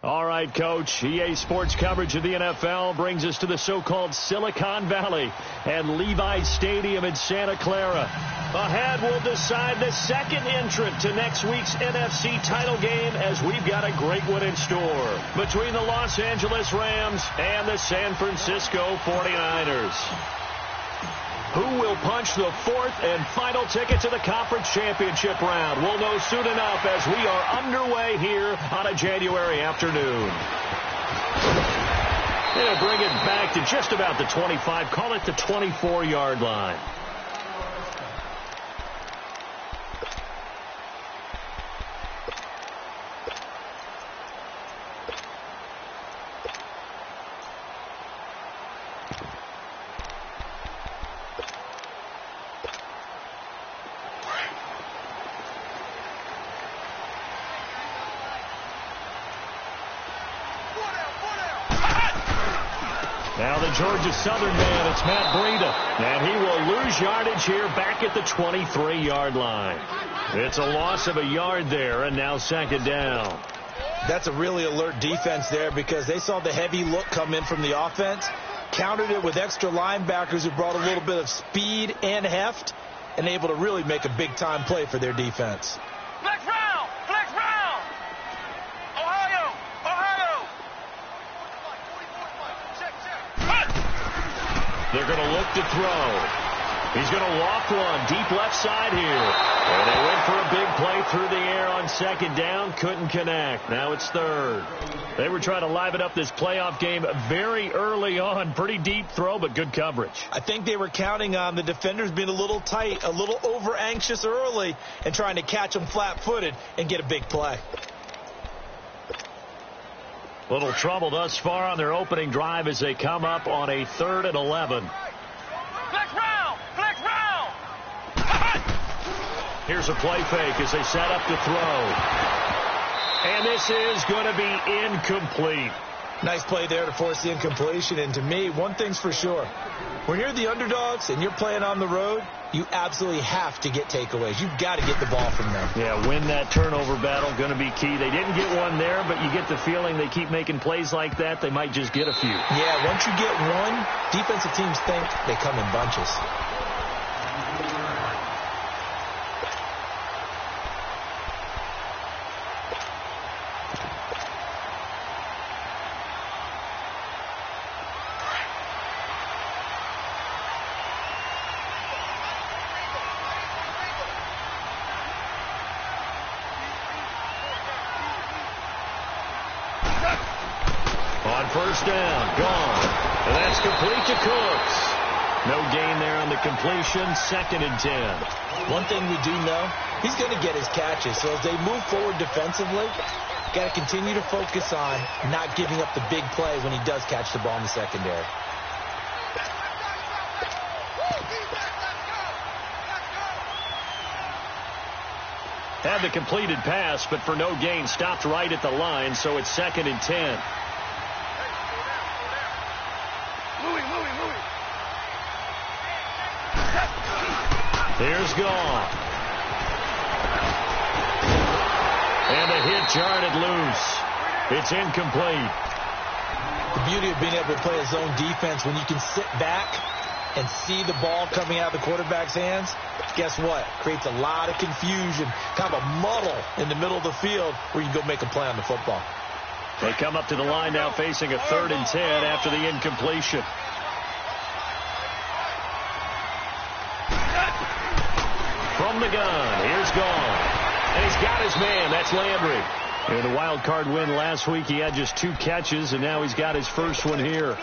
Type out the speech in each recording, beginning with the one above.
All right, Coach. EA Sports coverage of the NFL brings us to the so-called Silicon Valley and Levi's Stadium in Santa Clara. Ahead, we'll decide the second entrant to next week's NFC title game as we've got a great one in store between the Los Angeles Rams and the San Francisco 49ers. Who will punch the fourth and final ticket to the conference championship round? We'll know soon enough as we are underway here on a January afternoon. They'll bring it back to just about the 25, call it the 24-yard line. Now the Georgia Southern man, it's Matt Breida, and he will lose yardage here back at the 23-yard line. It's a loss of a yard there, and now second down. That's a really alert defense there because they saw the heavy look come in from the offense, countered it with extra linebackers who brought a little bit of speed and heft, and able to really make a big-time play for their defense. Flex round! Flex round! Ohio! Ohio! They're going to look to throw. He's going to loft one deep left side here. And they went for a big play through the air on second down. Couldn't connect. Now it's third. They were trying to liven up this playoff game very early on. Pretty deep throw, but good coverage. I think they were counting on the defenders being a little tight, a little over-anxious early, and trying to catch them flat-footed and get a big play. Little trouble thus far on their opening drive as they come up on a 3rd and 11. Flex round! Flex round! Here's a play fake as they set up to throw. And this is going to be incomplete. Nice play there to force the incompletion. And to me, one thing's for sure. When you're the underdogs and you're playing on the road, you absolutely have to get takeaways. You've got to get the ball from them. Yeah, win that turnover battle, going to be key. They didn't get one there, but you get the feeling they keep making plays like that, they might just get a few. Yeah, once you get one, defensive teams think they come in bunches. First down, gone. And that's complete to Cooks. No gain there on the completion. 2nd and 10. One thing we do know, he's going to get his catches. So as they move forward defensively, got to continue to focus on not giving up the big play when he does catch the ball in the secondary. Had the completed pass, but for no gain, stopped right at the line, so it's 2nd and 10. Here's Goff. And a hit jarred loose. It's incomplete. The beauty of being able to play a zone defense when you can sit back and see the ball coming out of the quarterback's hands, guess what? Creates a lot of confusion, kind of a muddle in the middle of the field where you can go make a play on the football. They come up to the line now facing a 3rd and 10 after the incompletion. From the gun, here's Goff. And he's got his man, that's Landry. In the wild card win last week, he had just 2 catches, and now he's got his first one here.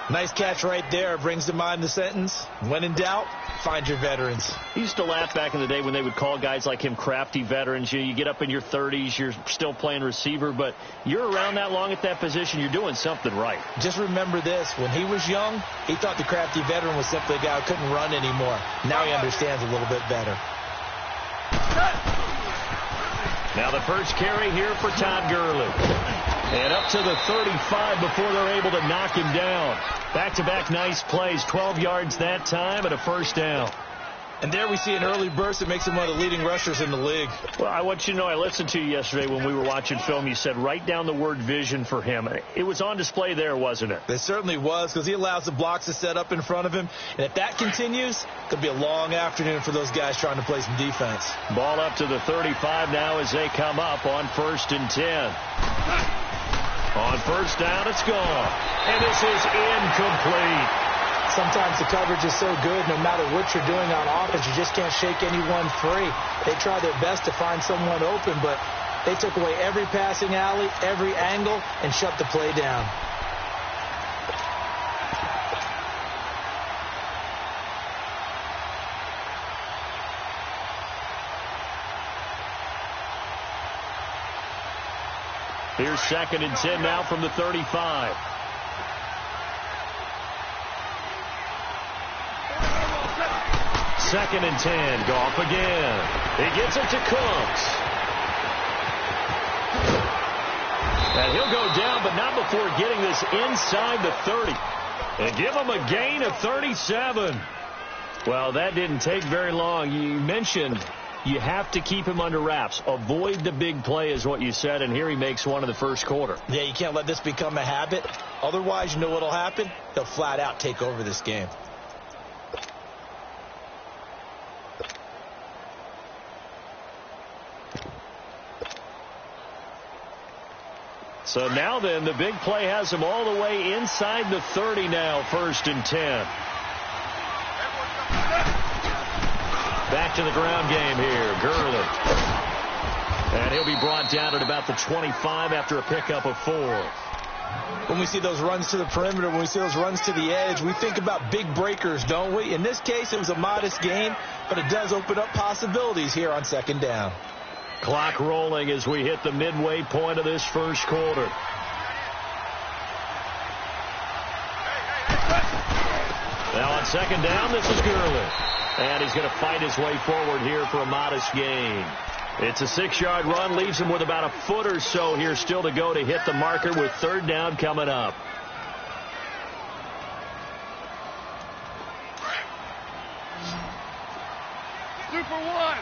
Nice catch right there. Brings to mind the sentence, when in doubt, find your veterans. I used to laugh back in the day when they would call guys like him crafty veterans. You get up in your 30s, you're still playing receiver, but you're around that long at that position, you're doing something right. Just remember this. When he was young, he thought the crafty veteran was simply a guy who couldn't run anymore. Now he understands a little bit better. Now the first carry here for Todd Gurley. And up to the 35 before they're able to knock him down. Back-to-back nice plays, 12 yards that time and a first down. And there we see an early burst that makes him one of the leading rushers in the league. Well, I want you to know, I listened to you yesterday when we were watching film. You said write down the word vision for him. It was on display there, wasn't it? It certainly was, because he allows the blocks to set up in front of him. And if that continues, it could be a long afternoon for those guys trying to play some defense. Ball up to the 35 now as they come up on 1st and 10. On first down, it's gone. And this is incomplete. Sometimes the coverage is so good, no matter what you're doing on offense, you just can't shake anyone free. They try their best to find someone open, but they took away every passing alley, every angle, and shut the play down. Here's 2nd and 10 now from the 35. Second and 10. Goff again. He gets it to Cooks. And he'll go down, but not before getting this inside the 30. And give him a gain of 37. Well, that didn't take very long. You mentioned you have to keep him under wraps. Avoid the big play is what you said, and here he makes one in the first quarter. Yeah, you can't let this become a habit. Otherwise, you know what will happen? They'll flat out take over this game. So now then, the big play has him all the way inside the 30 now, 1st and 10. Back to the ground game here, Gurley. And he'll be brought down at about the 25 after a pickup of 4. When we see those runs to the perimeter, when we see those runs to the edge, we think about big breakers, don't we? In this case, it was a modest gain, but it does open up possibilities here on 2nd down. Clock rolling as we hit the midway point of this first quarter. Now on 2nd down, this is Gurley. And he's going to fight his way forward here for a modest gain. It's a 6-yard run, leaves him with about a foot or so here still to go to hit the marker with 3rd down coming up. Super one.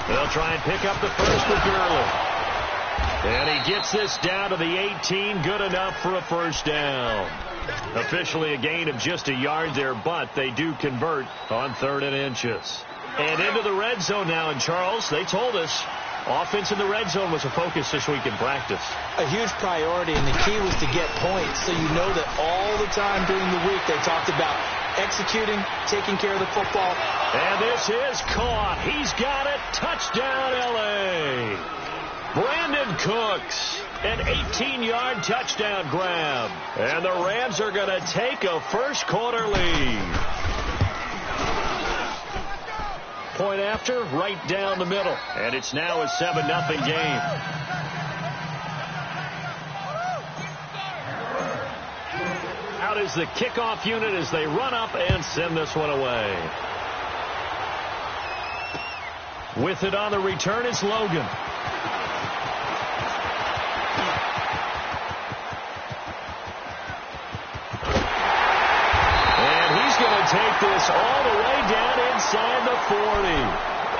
They'll try and pick up the first with Gurley. And he gets this down to the 18, good enough for a 1st down. Officially a gain of just a yard there, but they do convert on 3rd and inches. And into the red zone now, and Charles, they told us offense in the red zone was a focus this week in practice. A huge priority, and the key was to get points. So you know that all the time during the week they talked about executing, taking care of the football. And this is caught. He's got it. Touchdown, L.A. Brandon Cooks, an 18-yard touchdown grab. And the Rams are going to take a first quarter lead. Point after, right down the middle. And it's now a 7-0 game. Out is the kickoff unit as they run up and send this one away. With it on the return, it's Logan. Take this all the way down inside the 40.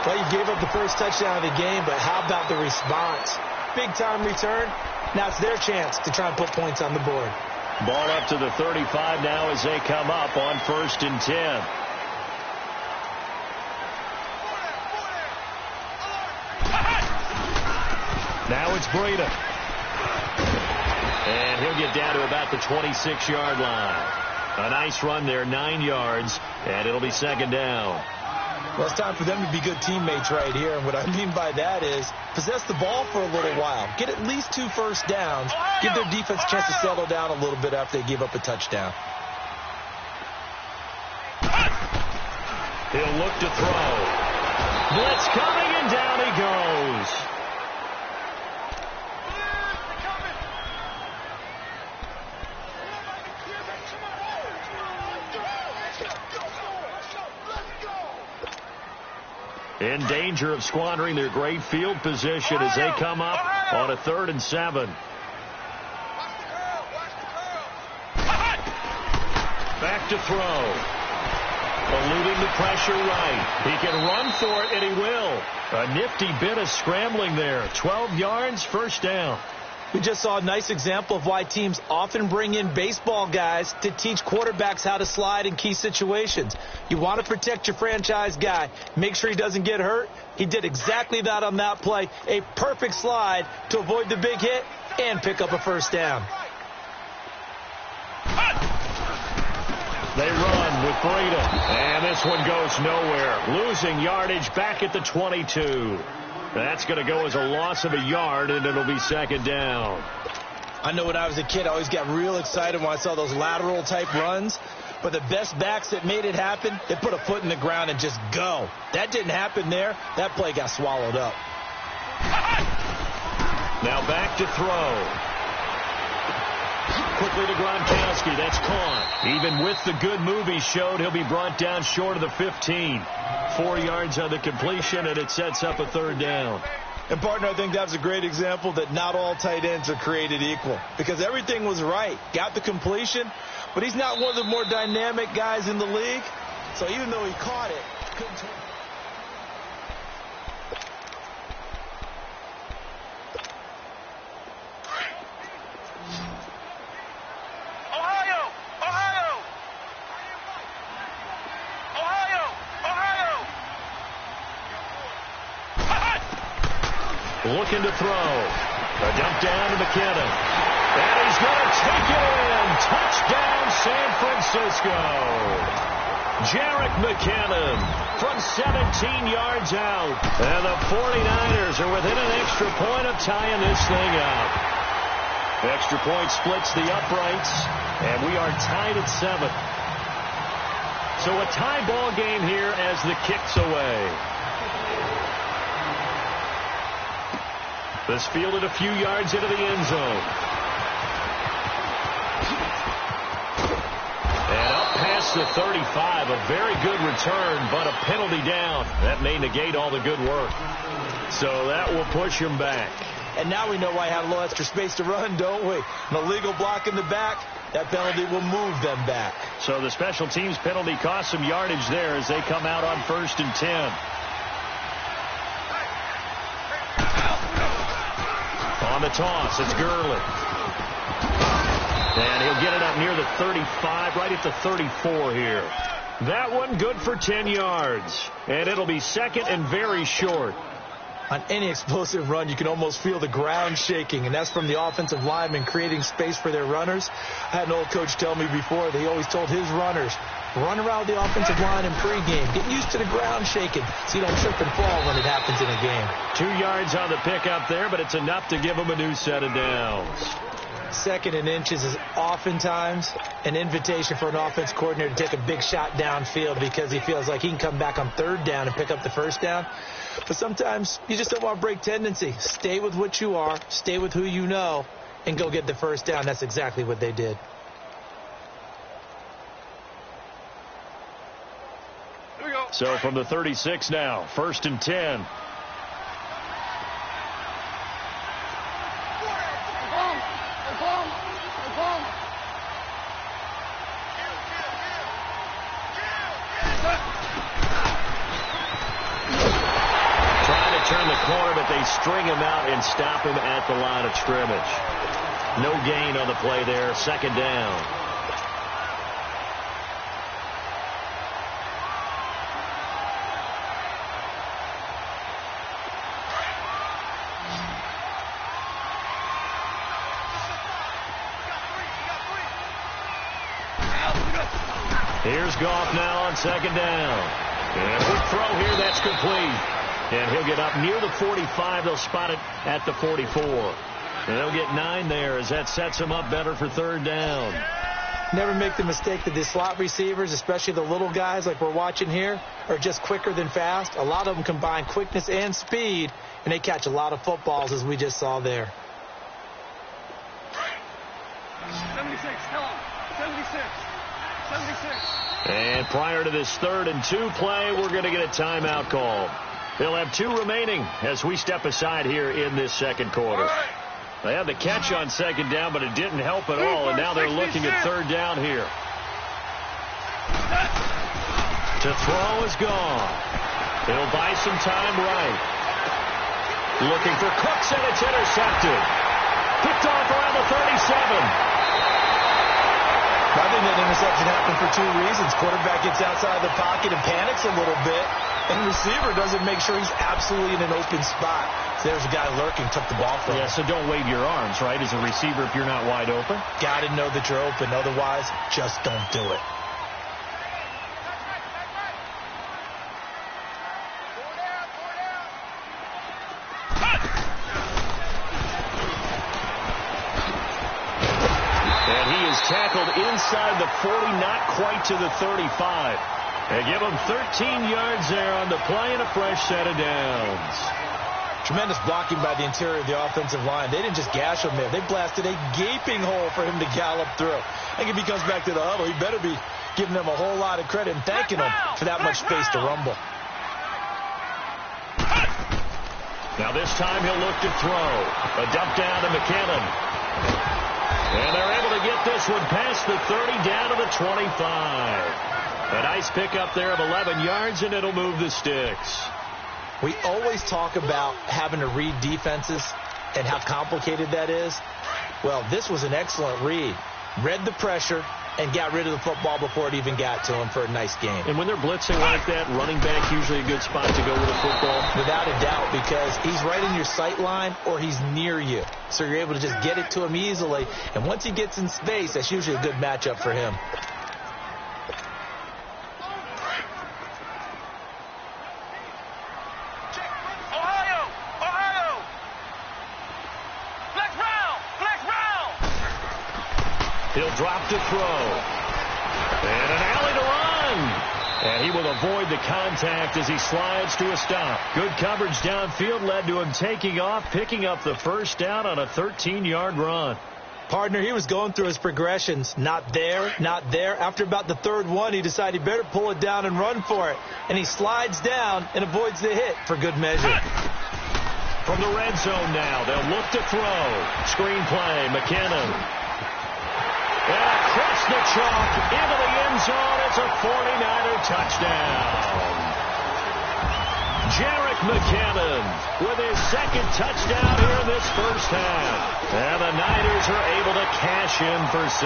Well, you gave up the first touchdown of the game, but how about the response? Big-time return. Now it's their chance to try and put points on the board. Ball up to the 35 now as they come up on 1st and 10. Now it's Breida. And he'll get down to about the 26-yard line. A nice run there, 9 yards, and it'll be 2nd down. Well, it's time for them to be good teammates right here, and what I mean by that is possess the ball for a little while. Get at least 2 first downs. Give their defense a chance to settle down a little bit after they give up a touchdown. He'll look to throw. Blitz coming, and down he goes. in danger of squandering their great field position as they come up on a 3rd and 7. Back to throw. Eluding the pressure right. He can run for it, and he will. A nifty bit of scrambling there. 12 yards, first down. We just saw a nice example of why teams often bring in baseball guys to teach quarterbacks how to slide in key situations. You want to protect your franchise guy. Make sure he doesn't get hurt. He did exactly that on that play. A perfect slide to avoid the big hit and pick up a first down. They run with Breida, and this one goes nowhere. Losing yardage back at the 22. That's going to go as a loss of a yard, and it'll be 2nd down. I know when I was a kid, I always got real excited when I saw those lateral-type runs. But the best backs that made it happen, they put a foot in the ground and just go. That didn't happen there. That play got swallowed up. Now back to throw. Quickly to Gronkowski. That's caught. Even with the good move he showed, he'll be brought down short of the 15. 4 yards on the completion, and it sets up a 3rd down. And, partner, I think that's a great example that not all tight ends are created equal. Because everything was right. Got the completion, but he's not one of the more dynamic guys in the league. So even though he caught it, couldn't turn. Looking to throw. A dump down to McKinnon. And he's going to take it in. Touchdown, San Francisco. Jerick McKinnon from 17 yards out. And the 49ers are within an extra point of tying this thing up. Extra point splits the uprights, and we are tied at 7. So a tie ball game here as the kick's away. This fielded a few yards into the end zone. And up past the 35, a very good return, but a penalty down. That may negate all the good work. So that will push him back. And now we know why I have a little extra space to run, don't we? An illegal block in the back, that penalty will move them back. So the special teams penalty cost some yardage there as they come out on 1st and 10. On the toss, it's Gurley. And he'll get it up near the 35, right at the 34 here. That one good for 10 yards. And it'll be 2nd and very short. On any explosive run, you can almost feel the ground shaking, and that's from the offensive linemen creating space for their runners. I had an old coach tell me before, they always told his runners, run around the offensive line in pregame. Get used to the ground shaking so you don't trip and fall when it happens in a game. 2 yards on the pickup there, but it's enough to give them a new set of downs. 2nd and inches is oftentimes an invitation for an offense coordinator to take a big shot downfield because he feels like he can come back on 3rd down and pick up the 1st down. But sometimes you just don't want to break tendency. Stay with what you are, stay with who you know, and go get the 1st down. That's exactly what they did. Here we go. So from the 36 now, 1st and 10. Turn the corner, but they string him out and stop him at the line of scrimmage. No gain on the play there. 2nd down. Here's Goff now on 2nd down. And a quick throw here, that's complete. And he'll get up near the 45. They'll spot it at the 44. And they'll get 9 there as that sets him up better for 3rd down. Never make the mistake that the slot receivers, especially the little guys like we're watching here, are just quicker than fast. A lot of them combine quickness and speed, and they catch a lot of footballs as we just saw there. 76, tell him. 76. 76. And prior to this 3rd and 2 play, we're going to get a timeout called. They'll have 2 remaining as we step aside here in this second quarter. They had the catch on second down, but it didn't help at all, and now they're looking at third down here. To throw is gone. He'll buy some time right. Looking for Cooks, and it's intercepted. Picked off around the 37. I think that interception happened for 2 reasons. Quarterback gets outside the pocket and panics a little bit, and receiver doesn't make sure he's absolutely in an open spot. So there's a guy lurking, took the ball from him. Yeah, so don't wave your arms, right, as a receiver if you're not wide open. Got to know that you're open. Otherwise, just don't do it. Tackled inside the 40, not quite to the 35. They give him 13 yards there on the play and a fresh set of downs. Tremendous blocking by the interior of the offensive line. They didn't just gash him there. They blasted a gaping hole for him to gallop through. I think if he comes back to the huddle, he better be giving them a whole lot of credit and thanking them for that much space to rumble. Now this time he'll look to throw. A dump down to McKinnon. And they're able to get this one past the 30 down to the 25. A nice pickup there of 11 yards, and it'll move the sticks. We always talk about having to read defenses and how complicated that is. Well, this was an excellent read. Read the pressure and got rid of the football before it even got to him for a nice game. And when they're blitzing like that, running back usually a good spot to go with a football. Without a doubt, because he's right in your sight line or he's near you. So you're able to just get it to him easily. And once he gets in space, that's usually a good matchup for him. He'll drop to throw. And an alley to run. And he will avoid the contact as he slides to a stop. Good coverage downfield led to him taking off, picking up the first down on a 13-yard run. Partner, he was going through his progressions. Not there, not there. After about the third one, he decided he better pull it down and run for it. And he slides down and avoids the hit for good measure. From the red zone now, they'll look to throw. Screen play, McKinnon. And across the chalk into the end zone. It's a 49er touchdown. Jerick McKinnon with his second touchdown here in this first half. And the Niners are able to cash in for 6.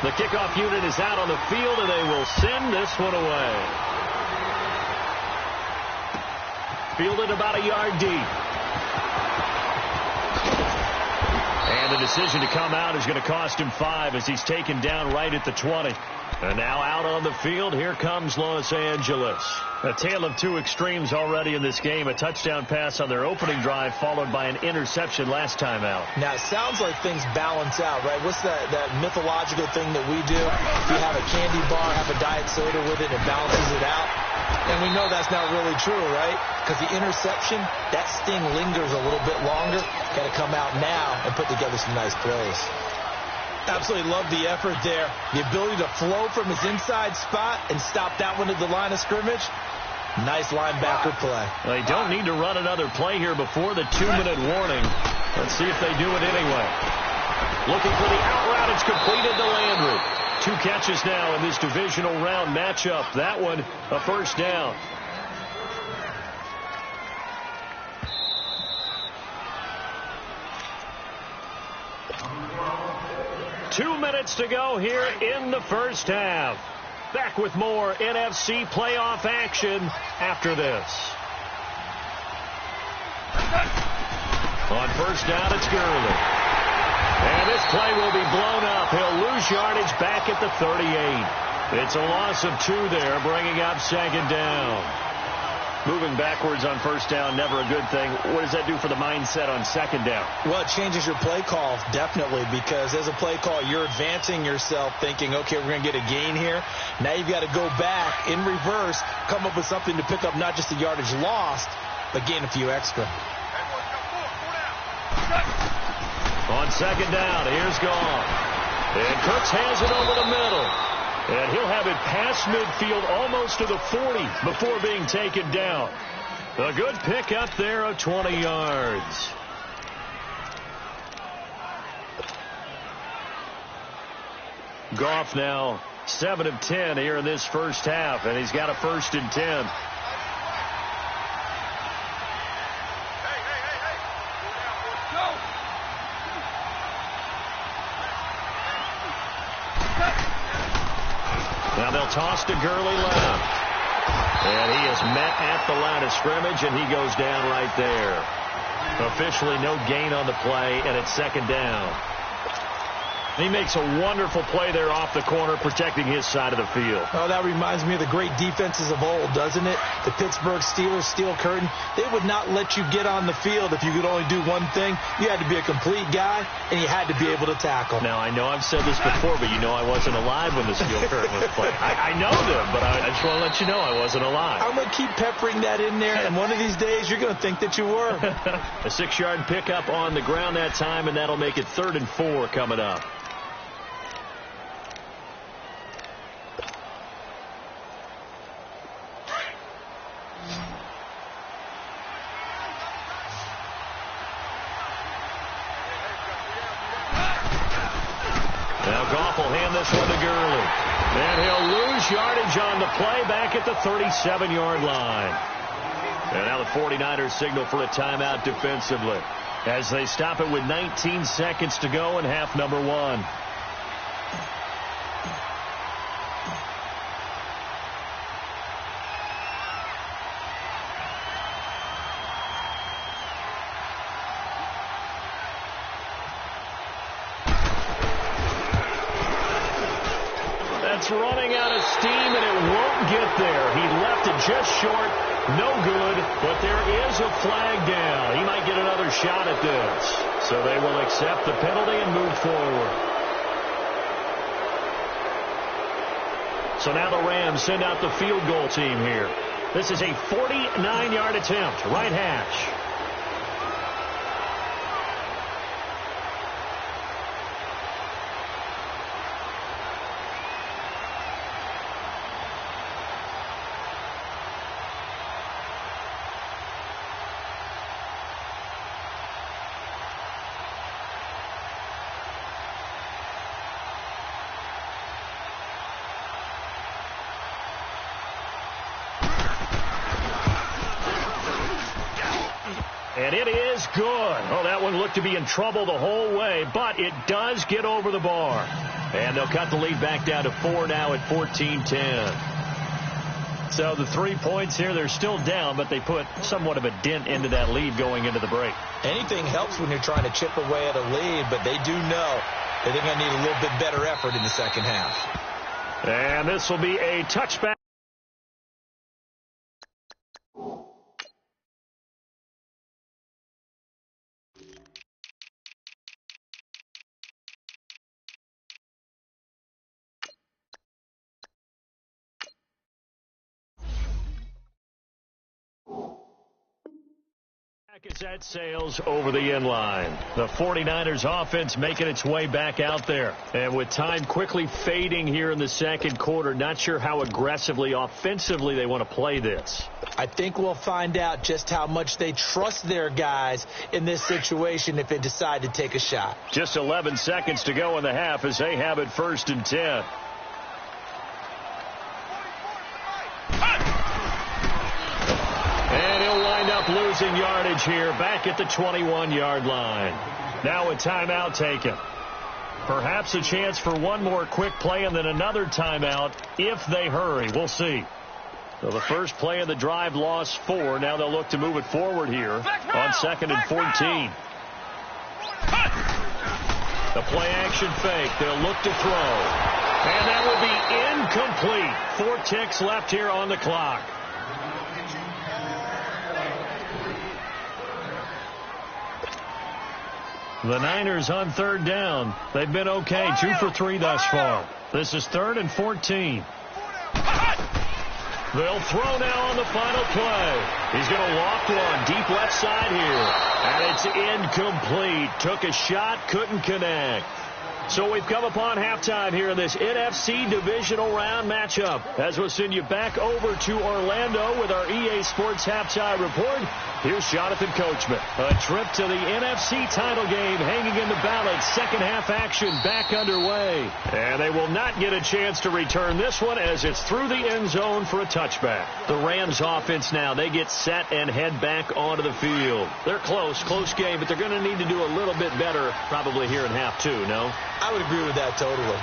The kickoff unit is out on the field, and they will send this one away. Fielded about a yard deep. And the decision to come out is going to cost him 5 as he's taken down right at the 20. And now out on the field, here comes Los Angeles. A tale of 2 extremes already in this game. A touchdown pass on their opening drive followed by an interception last time out. Now, it sounds like things balance out, right? What's that mythological thing that we do? If you have a candy bar, have a diet soda with it, it balances it out. And we know that's not really true, right? Because the interception, that sting lingers a little bit longer. Got to come out now and put together some nice plays. Absolutely love the effort there. The ability to flow from his inside spot and stop that one at the line of scrimmage. Nice linebacker play. They don't need to run another play here before the 2-minute warning. Let's see if they do it anyway. Looking for the out route. It's completed to Landry. 2 catches now in this divisional round matchup. That one a first down. Two minutes to go here in the first half. Back with more NFC playoff action after this. On first down, it's Gurley. And this play will be blown up. He'll lose yardage back at the 38. It's a loss of 2 there, bringing up second down. Moving backwards on first down, never a good thing. What does that do for the mindset on second down? Well, it changes your play call, definitely, because as a play call, you're advancing yourself thinking, okay, we're going to get a gain here. Now you've got to go back in reverse, come up with something to pick up not just the yardage lost, but gain a few extra. On second down, here's Goff. And Cooks has it over the middle. And he'll have it past midfield almost to the 40 before being taken down. A good pickup there of 20 yards. Goff now 7 of 10 here in this first half, and he's got a 1st and 10. Now they'll toss to Gurley left. And he is met at the line of scrimmage, and he goes down right there. Officially no gain on the play, and it's 2nd down. He makes a wonderful play there off the corner, protecting his side of the field. Oh, that reminds me of the great defenses of old, doesn't it? The Pittsburgh Steelers steel curtain. They would not let you get on the field if you could only do one thing. You had to be a complete guy, and you had to be able to tackle. Now, I know I've said this before, but you know I wasn't alive when the steel curtain was played. I know them, but I just want to let you know I wasn't alive. I'm going to keep peppering that in there, and one of these days you're going to think that you were. A 6-yard pickup on the ground that time, and that'll make it 3rd and 4 coming up. Now Goff will hand this one to Gurley. And he'll lose yardage on the play back at the 37-yard line. And now the 49ers signal for a timeout defensively as they stop it with 19 seconds to go in half number 1. It's running out of steam, and it won't get there. He left it just short. No good, but there is a flag down. He might get another shot at this. So they will accept the penalty and move forward. So now the Rams send out the field goal team here. This is a 49-yard attempt, right hash. And it is good. Oh, that one looked to be in trouble the whole way, but it does get over the bar. And they'll cut the lead back down to 4 now at 14-10. So the 3 points here, they're still down, but they put somewhat of a dent into that lead going into the break. Anything helps when you're trying to chip away at a lead, but they do know that they're going to need a little bit better effort in the second half. And this will be a touchback. As that sails over the end line. The 49ers offense making its way back out there. And with time quickly fading here in the second quarter, not sure how aggressively, offensively they want to play this. I think we'll find out just how much they trust their guys in this situation if they decide to take a shot. Just 11 seconds to go in the half as they have it 1st and 10. And he'll wind up losing yardage here back at the 21-yard line. Now a timeout taken. Perhaps a chance for one more quick play and then another timeout if they hurry. We'll see. So the first play of the drive lost 4. Now they'll look to move it forward here on 2nd and 14. The play action fake. They'll look to throw. And that will be incomplete. 4 ticks left here on the clock. The Niners on 3rd down. They've been okay. 2 for 3 thus far. This is 3rd and 14. They'll throw now on the final play. He's going to walk one deep left side here. And it's incomplete. Took a shot, couldn't connect. So we've come upon halftime here in this NFC divisional round matchup. As we'll send you back over to Orlando with our EA Sports halftime report, here's Jonathan Coachman. A trip to the NFC title game hanging in the balance. Second half action back underway. And they will not get a chance to return this one as it's through the end zone for a touchback. The Rams offense now, they get set and head back onto the field. They're close game, but they're going to need to do a little bit better probably here in half two, no? I would agree with that totally.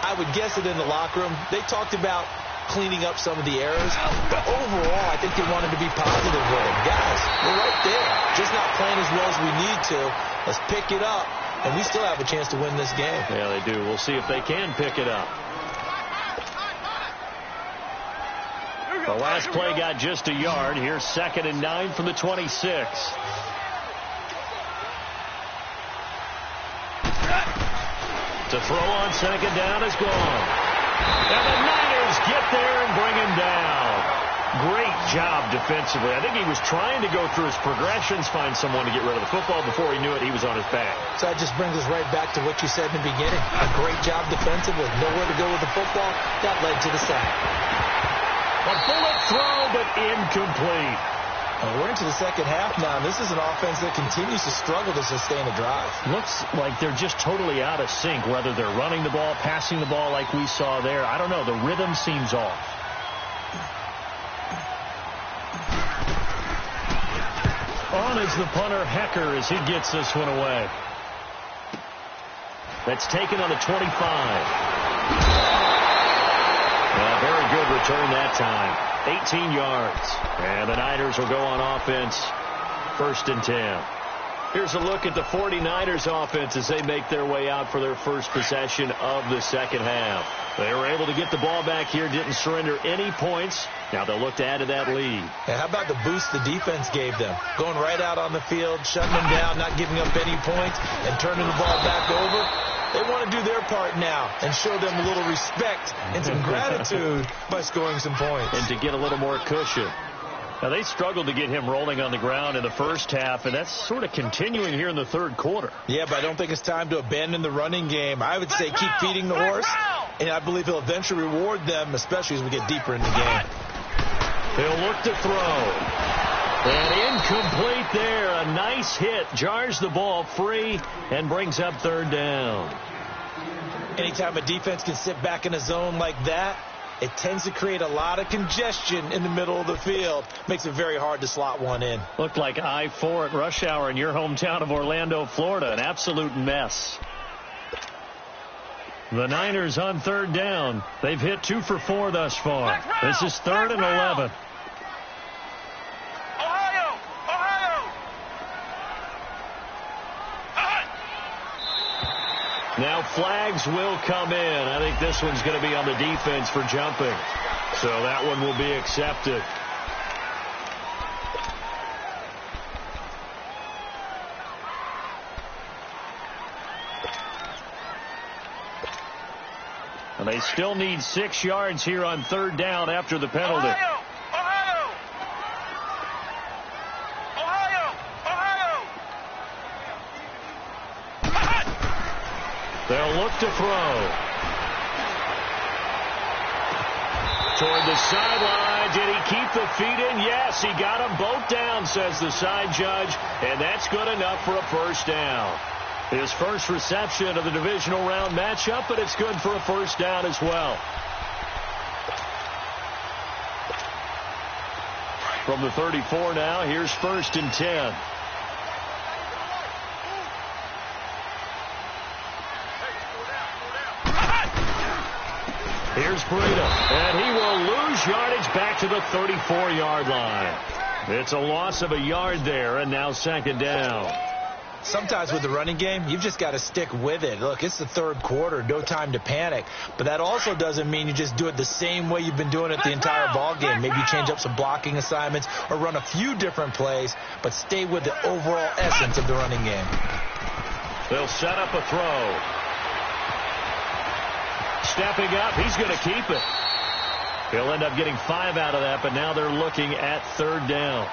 I would guess that in the locker room, they talked about cleaning up some of the errors, but overall, I think they wanted to be positive with it. Guys, we're right there, just not playing as well as we need to. Let's pick it up, and we still have a chance to win this game. Yeah, they do. We'll see if they can pick it up. The last play got just a yard. Here's 2nd and 9 from the 26. To throw on 2nd down is gone. And the Niners get there and bring him down. Great job defensively. I think he was trying to go through his progressions, find someone to get rid of the football. Before he knew it, he was on his back. So that just brings us right back to what you said in the beginning. A great job defensively. Nowhere to go with the football. That led to the sack. A bullet throw, but incomplete. And we're into the second half now. This is an offense that continues to struggle to sustain a drive. Looks like they're just totally out of sync, whether they're running the ball, passing the ball like we saw there. I don't know. The rhythm seems off. On is the punter, Hecker, as he gets this one away. That's taken on the 25. Very good return that time. 18 yards. And the Niners will go on offense. 1st and 10. Here's a look at the 49ers offense as they make their way out for their first possession of the second half. They were able to get the ball back here, didn't surrender any points. Now they'll look to add to that lead. And how about the boost the defense gave them? Going right out on the field, shutting them down, not giving up any points, and turning the ball back over. They want to do their part now and show them a little respect and some gratitude by scoring some points. And to get a little more cushion. Now, they struggled to get him rolling on the ground in the first half, and that's sort of continuing here in the third quarter. Yeah, but I don't think it's time to abandon the running game. I would say keep feeding the horse, and I believe he'll eventually reward them, especially as we get deeper in the game. He'll look to throw. And incomplete there. A nice hit. Jars the ball free and brings up 3rd down. Anytime a defense can sit back in a zone like that, it tends to create a lot of congestion in the middle of the field. Makes it very hard to slot one in. Looked like I-4 at rush hour in your hometown of Orlando, Florida. An absolute mess. The Niners on 3rd down. They've hit 2 for 4 thus far. This is 3rd and 11. Now flags will come in. I think this one's going to be on the defense for jumping. So that one will be accepted. And they still need 6 yards here on 3rd down after the penalty. They'll look to throw. Toward the sideline. Did he keep the feet in? Yes, he got them both down, says the side judge. And that's good enough for a 1st down. His first reception of the divisional round matchup, but it's good for a 1st down as well. From the 34 now, here's 1st and 10. Here's Breida, and he will lose yardage back to the 34-yard line. It's a loss of a yard there, and now 2nd down. Sometimes with the running game, you've just got to stick with it. Look, it's the 3rd quarter, no time to panic. But that also doesn't mean you just do it the same way you've been doing it the entire ball game. Maybe you change up some blocking assignments or run a few different plays, but stay with the overall essence of the running game. They'll set up a throw. Stepping up, he's going to keep it. He'll end up getting 5 out of that, but now they're looking at 3rd down.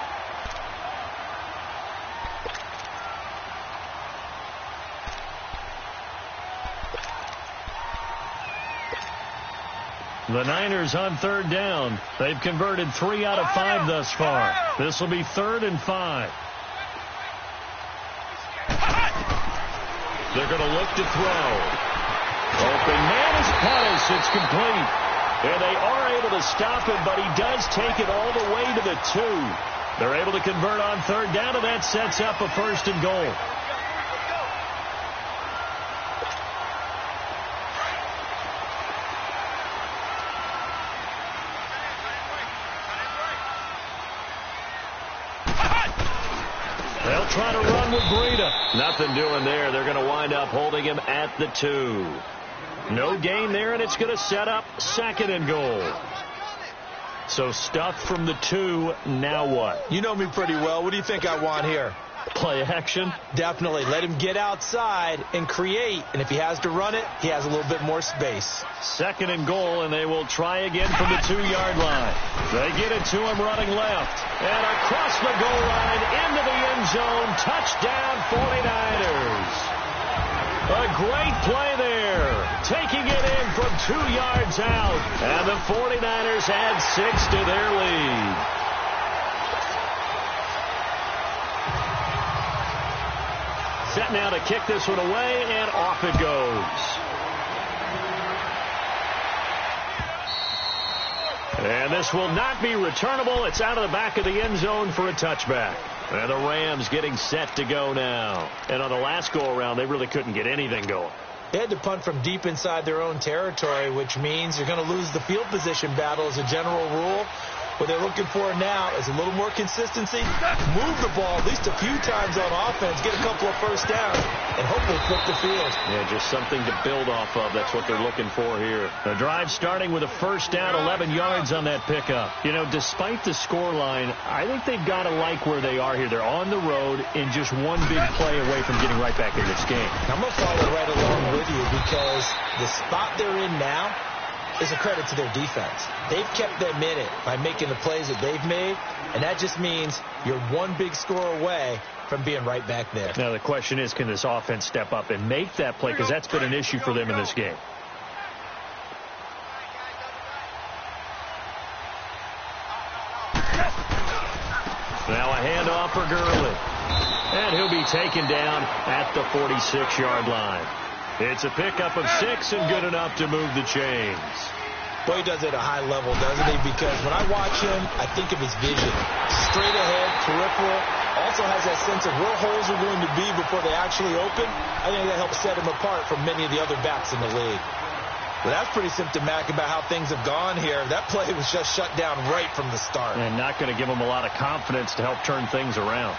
The Niners on third down. They've converted 3 out of 5 thus far. This will be 3rd and 5. They're going to look to throw. Open man is Pettis. It's complete. And they are able to stop him, but he does take it all the way to the 2. They're able to convert on third down, and that sets up a 1st and goal. They'll try to run with Breida. Nothing doing there. They're going to wind up holding him at the 2. No gain there, and it's going to set up 2nd and goal. So stuff from the 2. Now what? You know me pretty well. What do you think I want here? Play action? Definitely. Let him get outside and create. And if he has to run it, he has a little bit more space. 2nd and goal, and they will try again from the 2-yard line. They get it to him running left. And across the goal line into the end zone. Touchdown 49ers. A great play there. Taking it in from 2 yards out. And the 49ers add 6 to their lead. Set now to kick this one away, and off it goes. And this will not be returnable. It's out of the back of the end zone for a touchback. And the Rams getting set to go now. And on the last go-around, they really couldn't get anything going. They had to punt from deep inside their own territory, which means you're going to lose the field position battle as a general rule. What they're looking for now is a little more consistency, move the ball at least a few times on offense, get a couple of first downs, and hopefully flip the field. Yeah, just something to build off of. That's what they're looking for here. The drive starting with a first down, 11 yards on that pickup. You know, despite the scoreline, I think they've got to like where they are here. They're on the road and just one big play away from getting right back in this game. I'm going to follow right along with you because the spot they're in now is a credit to their defense. They've kept them in it by making the plays that they've made, and that just means you're one big score away from being right back there. Now the question is, can this offense step up and make that play, because that's been an issue for them in this game. Now a handoff for Gurley, and he'll be taken down at the 46-yard line. It's a pickup of 6 and good enough to move the chains. Boy, he does it at a high level, doesn't he? Because when I watch him, I think of his vision. Straight ahead, peripheral. Also has that sense of where holes are going to be before they actually open. I think that helps set him apart from many of the other backs in the league. Well, that's pretty symptomatic about how things have gone here. That play was just shut down right from the start. And not going to give him a lot of confidence to help turn things around.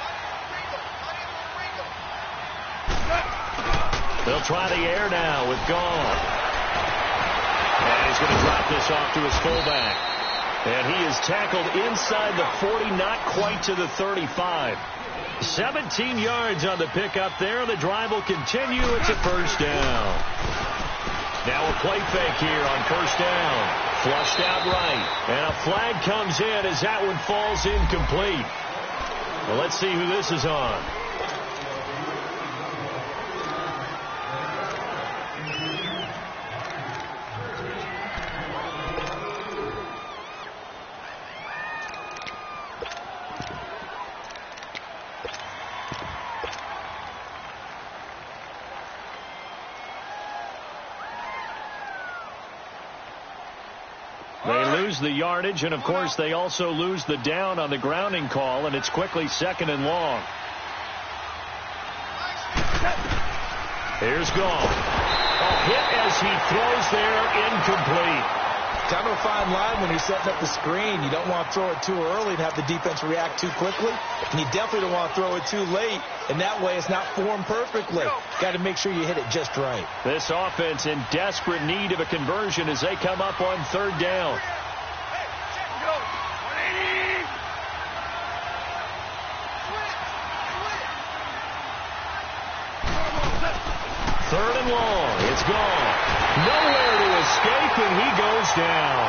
They'll try the air now with Gohard. And he's going to drop this off to his fullback. And he is tackled inside the 40, not quite to the 35. 17 yards on the pickup there. The drive will continue. It's a first down. Now a play fake here on first down. Flushed out right. And a flag comes in as that one falls incomplete. Well, let's see who this is on. The yardage, and of course they also lose the down on the grounding call, and it's quickly 2nd and long. Here's Gohard. A hit as he throws there, incomplete. Kind of a fine line when you're setting up the screen. You don't want to throw it too early and have the defense react too quickly, and you definitely don't want to throw it too late, and that way it's not formed perfectly. Got to make sure you hit it just right. This offense in desperate need of a conversion as they come up on third down. Third and long. It's gone. Nowhere to escape, and he goes down.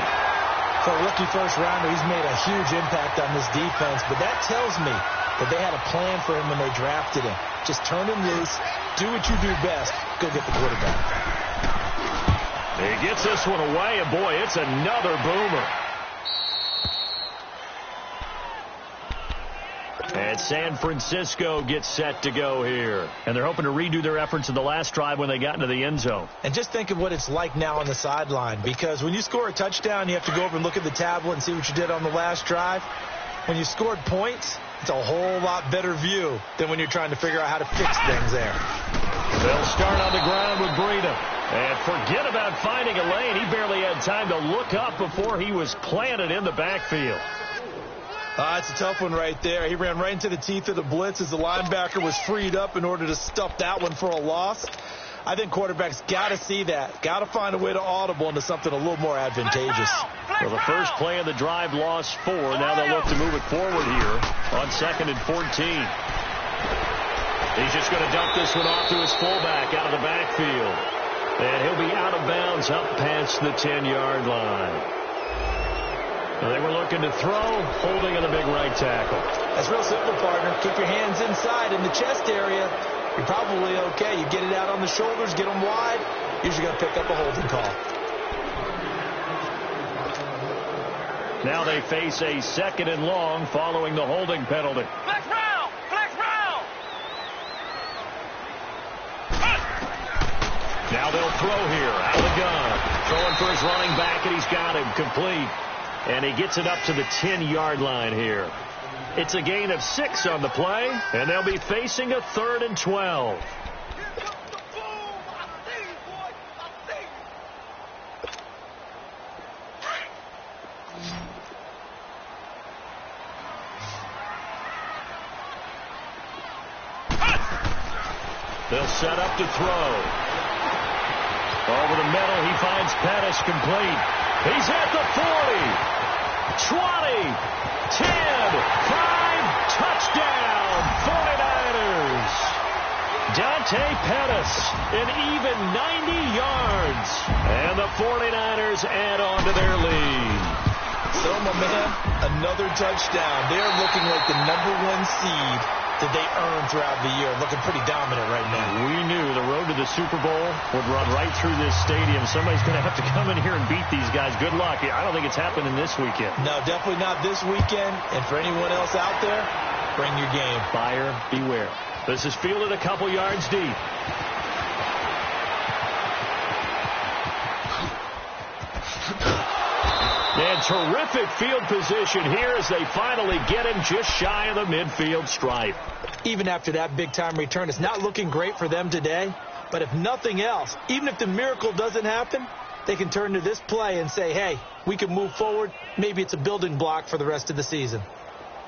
For a rookie first-rounder, he's made a huge impact on this defense, but that tells me that they had a plan for him when they drafted him. Just turn him loose, do what you do best, go get the quarterback. He gets this one away, and boy, it's another boomer. And San Francisco gets set to go here. And they're hoping to redo their efforts in the last drive when they got into the end zone. And just think of what it's like now on the sideline, because when you score a touchdown, you have to go over and look at the tablet and see what you did on the last drive. When you scored points, it's a whole lot better view than when you're trying to figure out how to fix things there. They'll start on the ground with Breida. And forget about finding a lane. He barely had time to look up before he was planted in the backfield. It's a tough one right there. He ran right into the teeth of the blitz as the linebacker was freed up in order to stuff that one for a loss. I think quarterbacks got to see that. Got to find a way to audible into something a little more advantageous. Well, the first play of the drive lost 4. Now they'll look to move it forward here on 2nd and 14. He's just going to dump this one off to his fullback out of the backfield. And he'll be out of bounds up past the 10-yard line. They were looking to throw, holding in the big right tackle. That's real simple, partner. Keep your hands inside in the chest area. You're probably okay. You get it out on the shoulders, get them wide. Usually going to pick up a holding call. Now they face a 2nd and long following the holding penalty. Flex round! Flex round! Now they'll throw here out of the gun. Throwing for his running back, and he's got him complete. And he gets it up to the 10-yard line here. It's a gain of 6 on the play, and they'll be facing a 3rd and 12. They'll set up to throw. Over the middle, he finds Pettis complete. He's at the 40. 20, 10, 5, touchdown, 49ers. Dante Pettis, an even 90 yards. And the 49ers add on to their lead. So, my man, another touchdown. They're looking like the #1 seed that they earned throughout the year. Looking pretty dominant right now. We knew the road to the Super Bowl would run right through this stadium. Somebody's going to have to come in here and beat these guys. Good luck. I don't think it's happening this weekend. No, definitely not this weekend. And for anyone else out there, bring your game. Buyer beware. This is fielded a couple yards deep. And terrific field position here as they finally get him just shy of the midfield stripe. Even after that big-time return, it's not looking great for them today. But if nothing else, even if the miracle doesn't happen, they can turn to this play and say, hey, we can move forward. Maybe it's a building block for the rest of the season.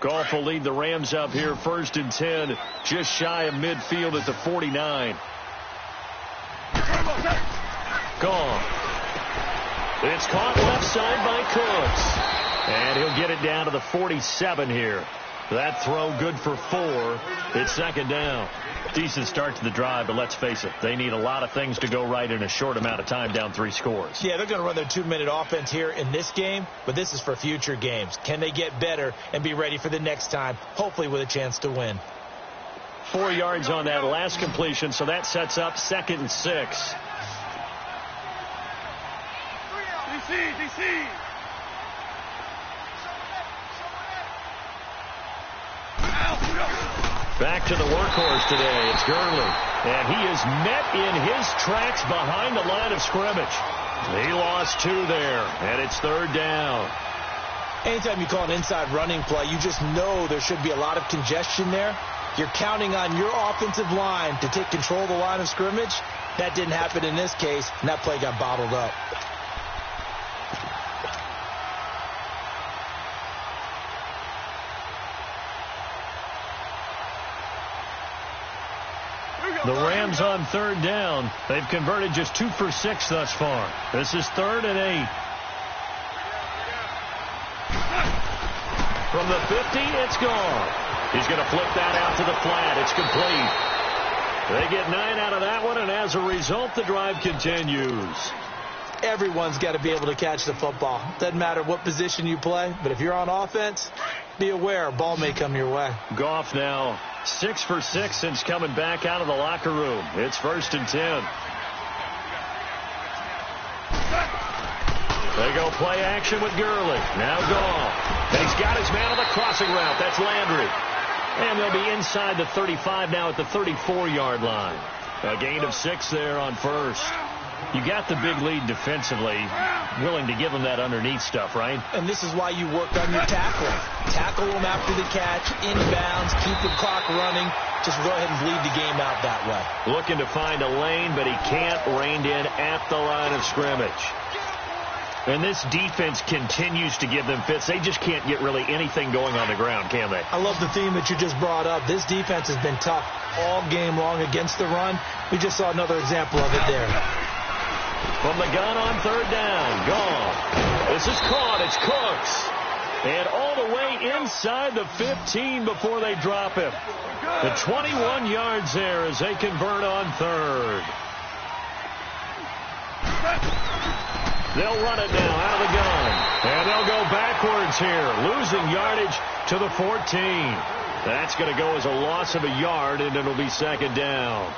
Goff will lead the Rams up here 1st and 10, just shy of midfield at the 49. Goff. It's caught left side by Cooks. And he'll get it down to the 47 here. That throw good for 4. It's 2nd down. Decent start to the drive, but let's face it, they need a lot of things to go right in a short amount of time, down 3 scores. Yeah, they're going to run their 2-minute offense here in this game, but this is for future games. Can they get better and be ready for the next time, hopefully with a chance to win? 4 yards on that last completion, so that sets up 2nd and 6. DC! Back to the workhorse today. It's Gurley. And he is met in his tracks behind the line of scrimmage. He lost 2 there, and it's 3rd down. Anytime you call an inside running play, you just know there should be a lot of congestion there. You're counting on your offensive line to take control of the line of scrimmage. That didn't happen in this case, and that play got bottled up. The Rams on 3rd down. They've converted just 2 for 6 thus far. This is 3rd and 8. From the 50, it's gone. He's going to flip that out to the flat. It's complete. They get 9 out of that one, and as a result, the drive continues. Everyone's got to be able to catch the football. Doesn't matter what position you play, but if you're on offense, be aware a ball may come your way. Goff now 6 for 6 since coming back out of the locker room. It's 1st and 10. They go play action with Gurley. Now Goff. And he's got his man on the crossing route. That's Landry. And they'll be inside the 35 now at the 34-yard line. A gain of 6 there on first. You got the big lead defensively. Willing to give them that underneath stuff, right? And this is why you work on your tackling. Tackle them after the catch, inbounds, keep the clock running. Just go ahead and bleed the game out that way. Looking to find a lane, but he can't. Reined in at the line of scrimmage. And this defense continues to give them fits. They just can't get really anything going on the ground, can they? I love the theme that you just brought up. This defense has been tough all game long against the run. We just saw another example of it there. From the gun on third down. Gone. This is caught. It's Cooks. And all the way inside the 15 before they drop him. The 21 yards there as they convert on third. They'll run it now out of the gun. And they'll go backwards here. Losing yardage to the 14. That's going to go as a loss of a yard, and it'll be second down.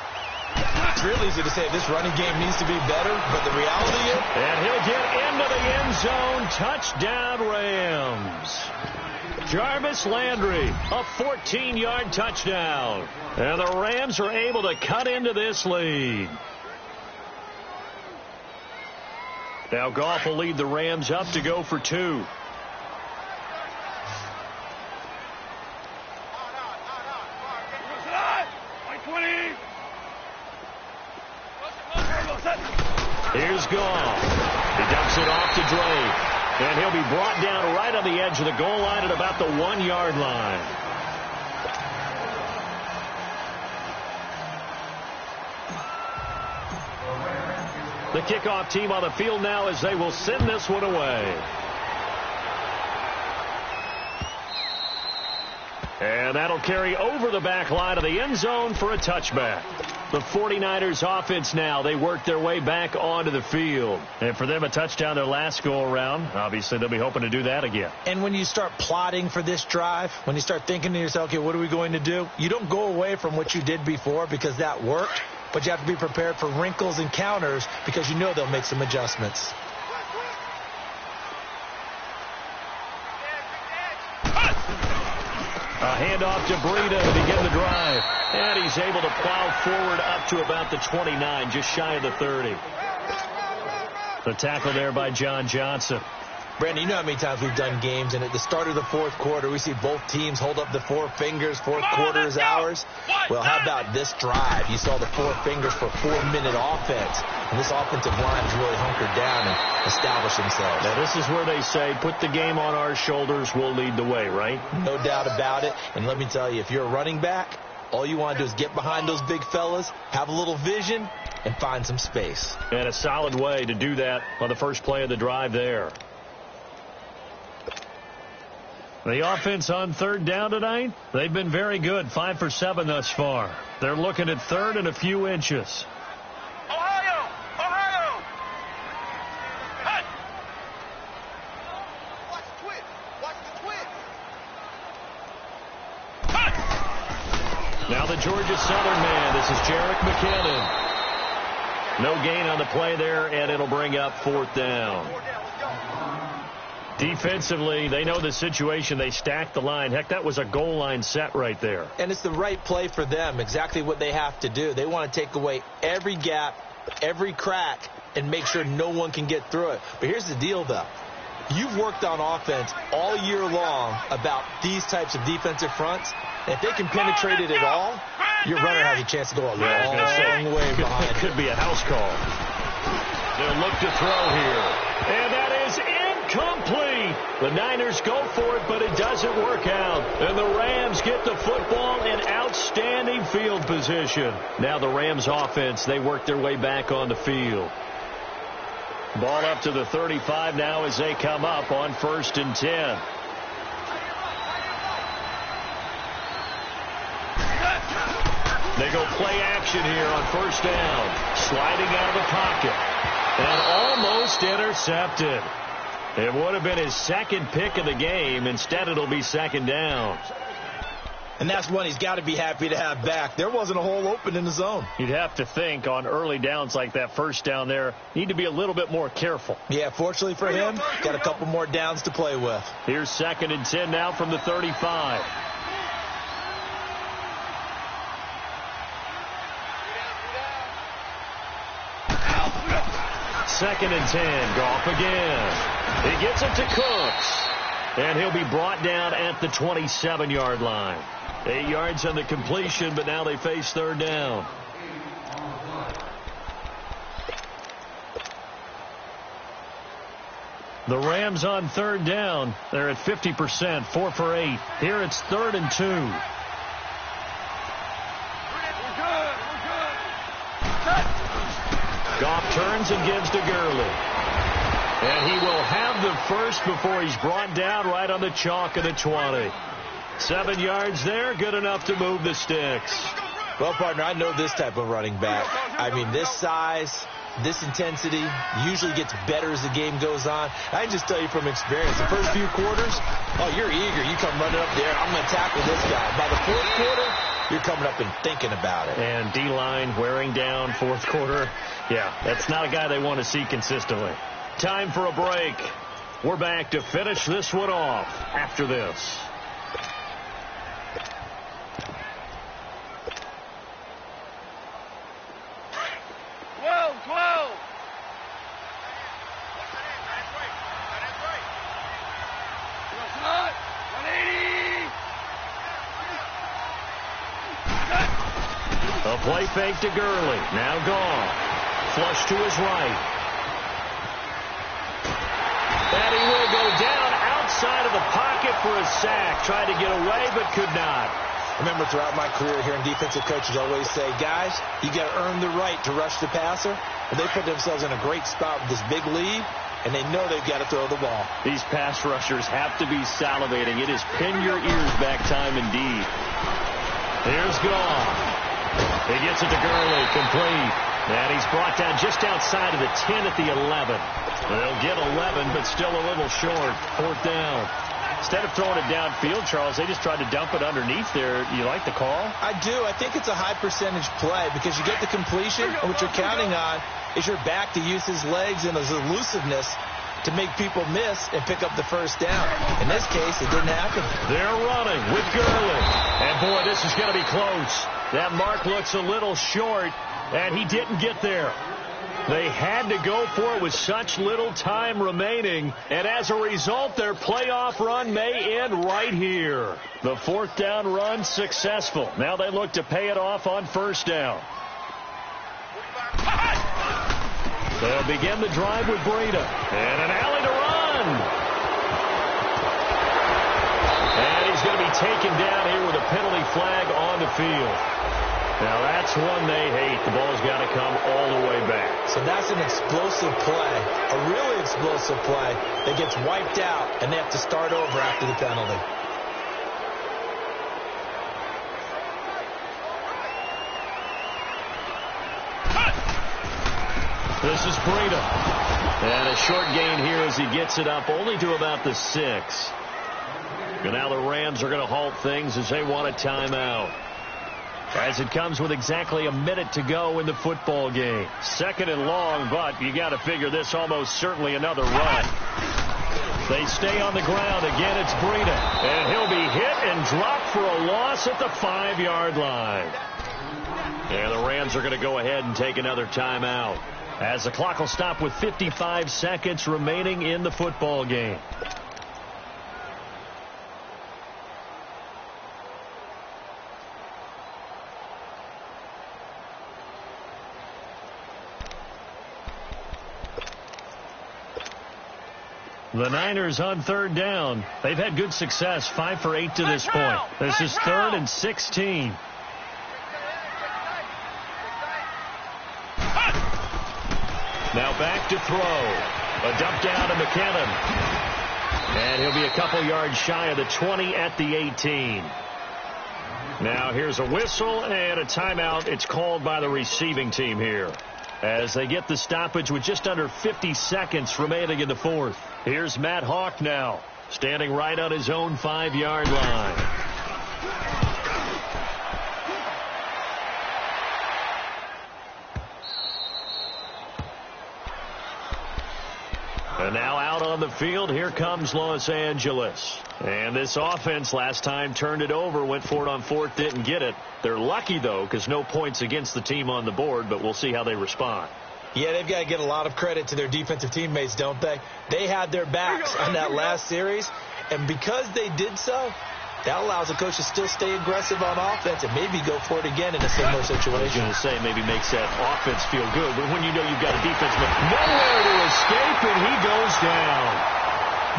It's real easy to say this running game needs to be better, but the reality is... And he'll get into the end zone. Touchdown, Rams. Jarvis Landry, a 14-yard touchdown. And the Rams are able to cut into this lead. Now Goff will lead the Rams up to go for 2. Here's Goff. He dumps it off to Drake. And he'll be brought down right on the edge of the goal line at about the 1-yard line. The kickoff team on the field now as they will send this one away. And that'll carry over the back line of the end zone for a touchback. The 49ers offense now, they work their way back onto the field. And for them, a touchdown their last go-around. Obviously, they'll be hoping to do that again. And when you start plotting for this drive, when you start thinking to yourself, okay, what are we going to do? You don't go away from what you did before because that worked. But you have to be prepared for wrinkles and counters because you know they'll make some adjustments. A handoff to Breida to begin the drive. And he's able to plow forward up to about the 29, just shy of the 30. The tackle there by John Johnson. Brandon, you know how many times we've done games, and at the start of the fourth quarter, we see both teams hold up the 4 fingers, fourth quarter is ours. Well, how about this drive? You saw the 4 fingers for 4-minute offense, and this offensive line has really hunkered down and established themselves. Now, this is where they say, put the game on our shoulders, we'll lead the way, right? No doubt about it, and let me tell you, if you're a running back, all you want to do is get behind those big fellas, have a little vision, and find some space. And a solid way to do that on the first play of the drive there. The offense on third down tonight, they've been very good, 5 for 7 thus far. They're looking at third and a few inches. Ohio! Ohio! Hut! Watch the twist! Watch the twist! Hut! Now the Georgia Southern man, this is Jerick McKinnon. No gain on the play there, and it'll bring up 4th down. Defensively, they know the situation. They stack the line. Heck, that was a goal line set right there. And it's the right play for them, exactly what they have to do. They want to take away every gap, every crack, and make sure no one can get through it. But here's the deal, though. You've worked on offense all year long about these types of defensive fronts. And if they can penetrate it at all, your runner has a chance to go a long way behind. It could be a house call. They'll look to throw here. And that is incomplete. The Niners go for it, but it doesn't work out. And the Rams get the football in outstanding field position. Now the Rams offense, they work their way back on the field. Ball up to the 35 now as they come up on 1st and 10. They go play action here on 1st down. Sliding out of the pocket. And almost intercepted. It would have been his 2nd pick of the game. Instead, it'll be 2nd down. And that's one he's got to be happy to have back. There wasn't a hole open in the zone. You'd have to think on early downs like that first down there, need to be a little bit more careful. Yeah, fortunately for him, got a couple more downs to play with. Here's 2nd and 10 now from the 35. Second and 10. Goff again. He gets it to Cooks. And he'll be brought down at the 27-yard line. 8 yards on the completion, but now they face 3rd down. The Rams on 3rd down. They're at 50%, 4 for 8. Here it's 3rd and 2. Goff turns and gives to Gurley. And he will have the first before he's brought down right on the chalk of the 20. 7 yards there, good enough to move the sticks. Well, partner, I know this type of running back. I mean, this size, this intensity usually gets better as the game goes on. I can just tell you from experience, the first few quarters, oh, you're eager. You come running up there, I'm going to tackle this guy. By the 4th quarter, you're coming up and thinking about it. And D-line wearing down 4th quarter. Yeah, that's not a guy they want to see consistently. Time for a break. We're back to finish this one off after this. A play fake to Gurley. Now Goff. Flush to his right. And he will go down outside of the pocket for a sack. Tried to get away, but could not. Remember, throughout my career here in defensive coaches always say, guys, you got to earn the right to rush the passer. And they put themselves in a great spot with this big lead, and they know they've got to throw the ball. These pass rushers have to be salivating. It is pin your ears back time indeed. Here's Goff. He gets it to Gurley, complete. And he's brought down just outside of the 10 at the 11. They'll get 11, but still a little short. 4th down. Instead of throwing it downfield, Charles, they just tried to dump it underneath there. You like the call? I do. I think it's a high percentage play because you get the completion, and what you're counting on is your back to use his legs and his elusiveness to make people miss and pick up the first down. In this case, it didn't happen. They're running with Gurley. And, boy, this is going to be close. That mark looks a little short, and he didn't get there. They had to go for it with such little time remaining, and as a result, their playoff run may end right here. The 4th down run successful. Now they look to pay it off on 1st down. They'll begin the drive with Breida. And an alley to run. And he's going to be taken down here with a penalty flag on the field. Now that's one they hate. The ball's got to come all the way back. So that's an explosive play, a really explosive play that gets wiped out, and they have to start over after the penalty. This is Breida. And a short gain here as he gets it up only to about the 6. And now the Rams are going to halt things as they want a timeout. As it comes with exactly a minute to go in the football game. 2nd and long, but you got to figure this almost certainly another run. They stay on the ground. Again, it's Breida. And he'll be hit and dropped for a loss at the 5-yard line. And the Rams are going to go ahead and take another timeout, as the clock will stop with 55 seconds remaining in the football game. The Niners on 3rd down. They've had good success, 5 for 8 to this point. This is 3rd and 16. Now back to throw. A dump down to McKinnon. And he'll be a couple yards shy of the 20 at the 18. Now here's a whistle and a timeout. It's called by the receiving team here, as they get the stoppage with just under 50 seconds remaining in the 4th. Here's Matt Hawk now, standing right on his own 5-yard line. And now out on the field, here comes Los Angeles. And this offense last time turned it over, went for it on fourth, didn't get it. They're lucky, though, because no points against the team on the board, but we'll see how they respond. Yeah, they've got to get a lot of credit to their defensive teammates, don't they? They had their backs on that last series, and because they did so, that allows the coach to still stay aggressive on offense and maybe go for it again in a similar situation. I was going to say maybe makes that offense feel good, but when you know you've got a defenseman nowhere to escape, and he goes down.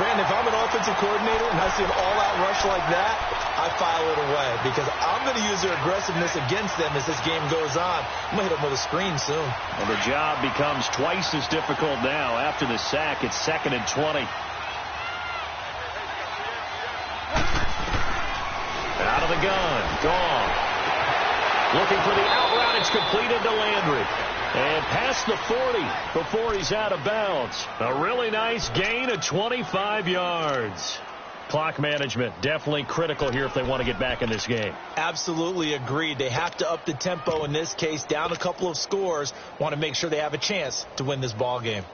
Brandon, if I'm an offensive coordinator and I see an all-out rush like that, I file it away because I'm going to use their aggressiveness against them as this game goes on. I'm going to hit them with a screen soon. And the job becomes twice as difficult now. After the sack, it's 2nd and 20. Out of the gun, Gohard. Looking for the out route. It's completed to Landry. And past the 40 before he's out of bounds. A really nice gain of 25 yards. Clock management definitely critical here if they want to get back in this game. Absolutely agreed. They have to up the tempo in this case, down a couple of scores. Want to make sure they have a chance to win this ball game.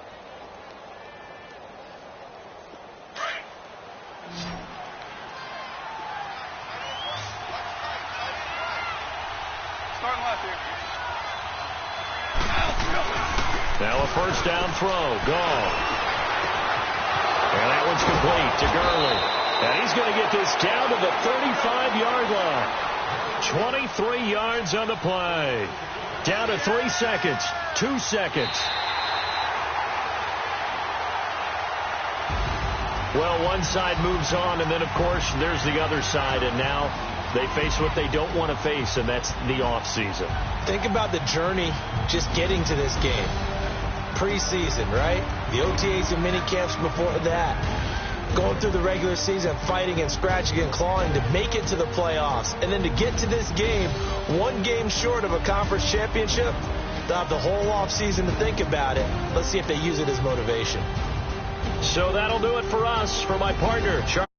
Now a first down throw. Gohard. And that one's complete to Gurley. And he's going to get this down to the 35-yard line. 23 yards on the play. Down to 3 seconds. 2 seconds. Well, one side moves on, and then, of course, there's the other side. And now they face what they don't want to face, and that's the offseason. Think about the journey just getting to this game. Preseason, right? The OTAs and mini camps before that. Going through the regular season, fighting and scratching and clawing to make it to the playoffs. And then to get to this game, one game short of a conference championship, they'll have the whole offseason to think about it. Let's see if they use it as motivation. So that'll do it for us. For my partner, Charlie.